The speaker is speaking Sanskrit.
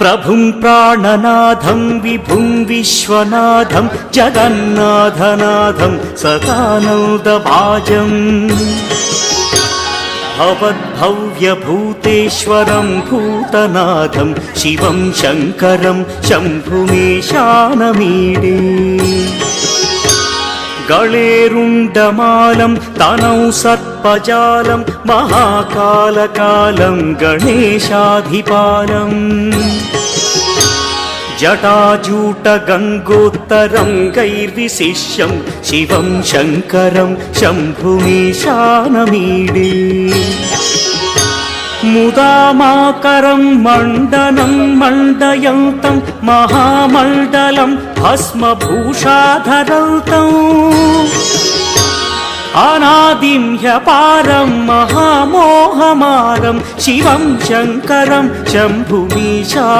प्रभुं प्राणनाथं विभुं विश्वनाथं जगन्नाथनाथं सदानन्दभाजम् भवद्भव्यभूतेश्वरं भूतनाथं शिवं शङ्करं शम्भुमीशानमीडे गळेरुण्डमालं तनौ सर्पजालं महाकालकालं गणेशाधिपालम् जटाजूटगङ्गोत्तरं गैर्विशिष्यं शिवं शङ्करं शम्भुमीशानमीडे मुदामाकरं मण्डनं मण्डयन्तं महामण्डलं भस्मभूषाधरन्तम् अनादिं ह्यपारं महामोहमारं शिवं शङ्करं शम्भुमीशा